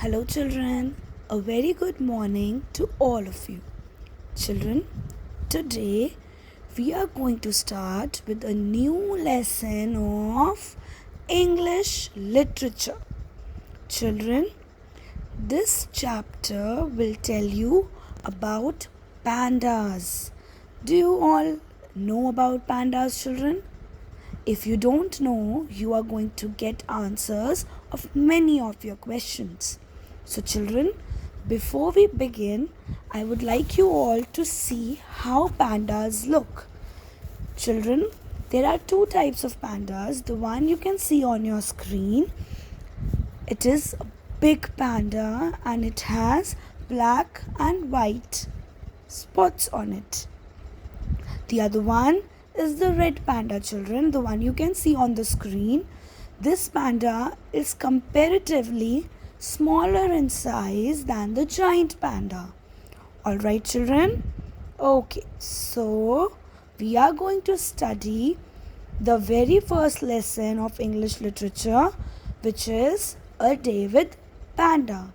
Hello, children. A very good morning to all of you. Children, today we are going to start with a new lesson of English literature. Children, this chapter will tell you about pandas. Do you all know about pandas, children? If you don't know, you are going to get answers of many of your questions. So, children, before we begin, I would like you all to see how pandas look. Children, there are two types of pandas. The one you can see on your screen, it is a big panda and it has black and white spots on it. The other one is the red panda, children, the one you can see on the screen. This panda is comparatively smaller in size than the giant panda. Alright, children? Okay, so we are going to study the very first lesson of English literature, which is A Day with Panda.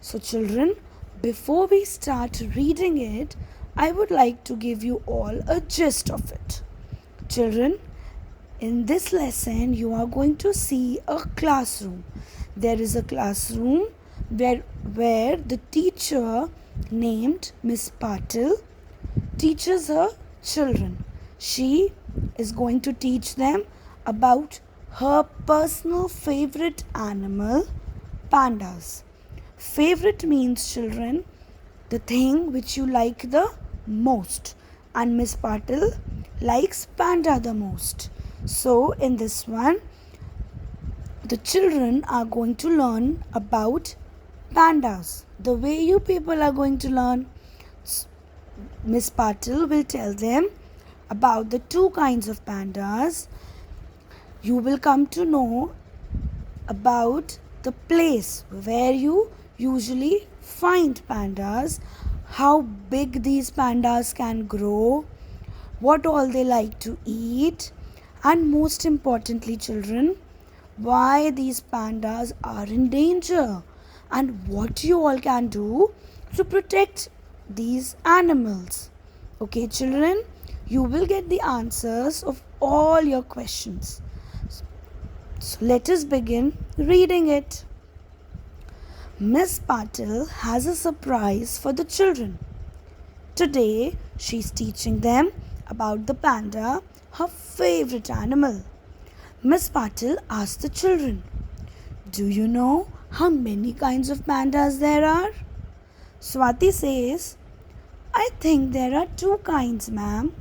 So, children, before we start reading it, I would like to give you all a gist of it. Children, in this lesson, you are going to see a classroom. There is a classroom where the teacher named Miss Patil teaches her children. She is going to teach them about her personal favorite animal, pandas. Favorite means, children, the thing which you like the most. And Miss Patil likes panda the most. So, in this one, the children are going to learn about pandas. The way you people are going to learn, Miss Patil will tell them about the two kinds of pandas. You will come to know about the place where you usually find pandas, how big these pandas can grow, what all they like to eat, and most importantly, children, why these pandas are in danger and what you all can do to protect these animals. Okay, children, you will get the answers of all your questions. So let us begin reading it. Miss Patil has a surprise for the children. Today, she's teaching them about the panda, her favorite animal. Miss Patil asked the children, "Do you know how many kinds of pandas there are?" Swati says, "I think there are two kinds, ma'am."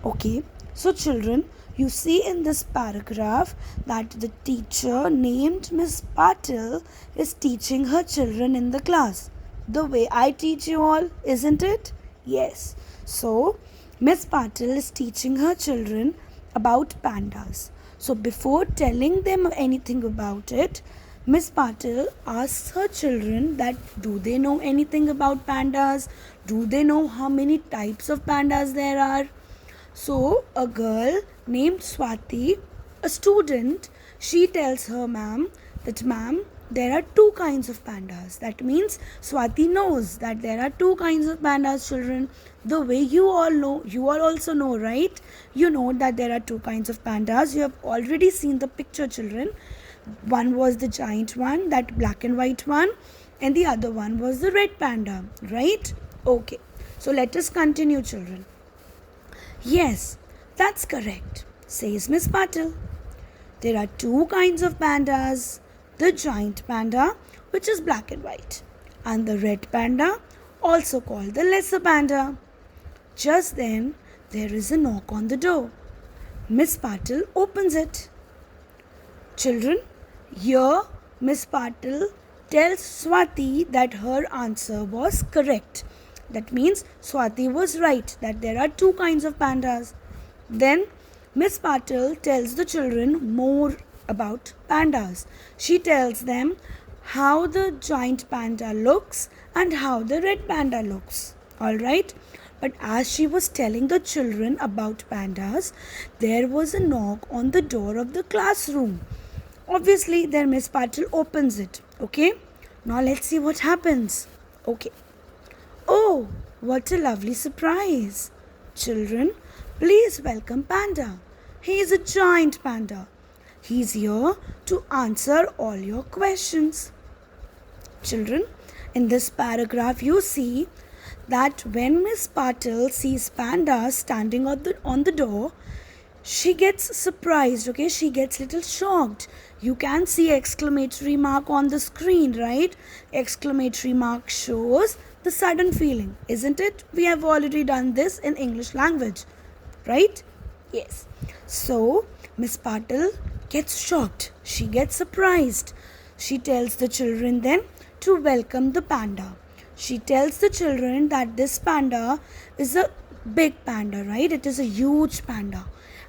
Okay, so children, you see in this paragraph that the teacher named Miss Patil is teaching her children in the class. The way I teach you all, isn't it? Yes. So, Miss Patil is teaching her children about pandas. So, before telling them anything about it, Miss Patil asks her children that do they know anything about pandas? Do they know how many types of pandas there are? So, a girl named Swati, a student, she tells her ma'am that, "Ma'am, there are two kinds of pandas." That means Swati knows that there are two kinds of pandas, children. The way you all know, you all also know, right? You know that there are two kinds of pandas. You have already seen the picture, children. One was the giant one, that black and white one, and the other one was the red panda, right? Okay, so let us continue, children. "Yes, that's correct," says Miss Patil. "There are two kinds of pandas, the giant panda, which is black and white, and the red panda, also called the lesser panda." Just then, there is a knock on the door. Miss Patil opens it. Children, here Miss Patil tells Swati that her answer was correct. That means Swati was right that there are two kinds of pandas. Then Miss Patil tells the children more about pandas. She tells them how the giant panda looks and how the red panda looks. Alright? But as she was telling the children about pandas, there was a knock on the door of the classroom. Obviously, then Miss Patil opens it. Okay, now let's see what happens. Okay. Oh, what a lovely surprise. Children, please welcome Panda. He is a giant panda. He's here to answer all your questions. Children, in this paragraph you see that when Miss Patil sees Panda standing on the door, she gets surprised, okay? She gets little shocked. You can see exclamatory mark on the screen, right? Exclamatory mark shows the sudden feeling, isn't it? We have already done this in English language, right? Yes. So, Miss Patil gets shocked. She gets surprised. She tells the children then to welcome the panda. She tells the children that this panda is a big panda, right? It is a huge panda.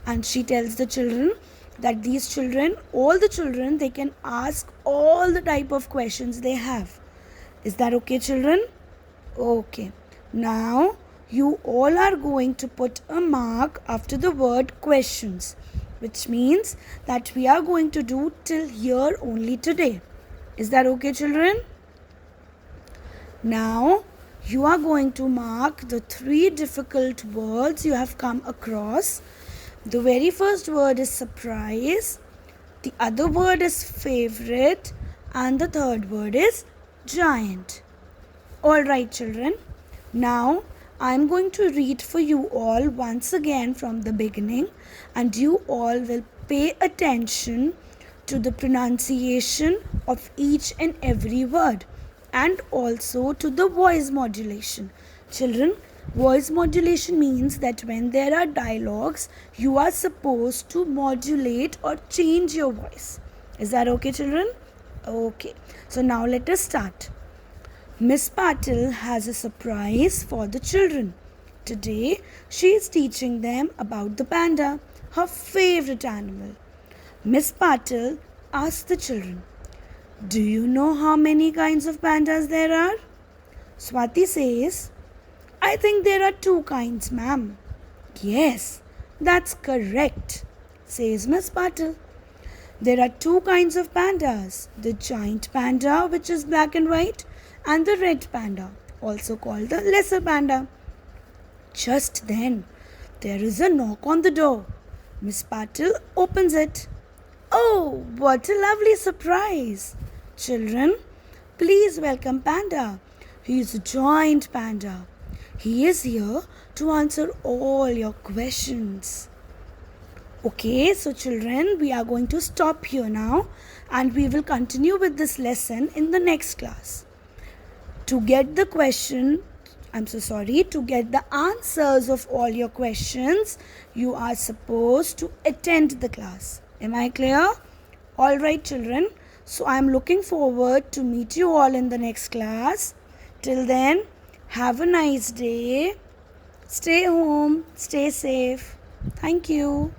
And she tells the children that these children, all the children, they can ask all the type of questions they have. Is that okay, children? Okay. Now, you all are going to put a mark after the word questions, which means that we are going to do till here only today. Is that okay, children? Now, you are going to mark the 3 difficult words you have come across. The very first word is surprise, the other word is favorite, and the third word is giant. Alright, children. Now, I am going to read for you all once again from the beginning, and you all will pay attention to the pronunciation of each and every word, and also to the voice modulation. Children, voice modulation means that when there are dialogues, you are supposed to modulate or change your voice. Is that okay, children? Okay. So now let us start. Miss Patil has a surprise for the children. Today, she is teaching them about the panda, her favorite animal. Miss Patil asks the children, "Do you know how many kinds of pandas there are?" Swati says, "I think there are 2 kinds, ma'am." "Yes, that's correct," says Miss Patil. "There are 2 kinds of pandas, the giant panda, which is black and white, and the red panda, also called the lesser panda." Just then, there is a knock on the door. Miss Patil opens it. Oh, what a lovely surprise! Children, please welcome Panda. He is a giant panda. He is here to answer all your questions. Okay, so children, we are going to stop here now, and we will continue with this lesson in the next class. To get the answers of all your questions, you are supposed to attend the class. Am I clear? Alright, children. So I am looking forward to meet you all in the next class. Till then, have a nice day. Stay home. Stay safe. Thank you.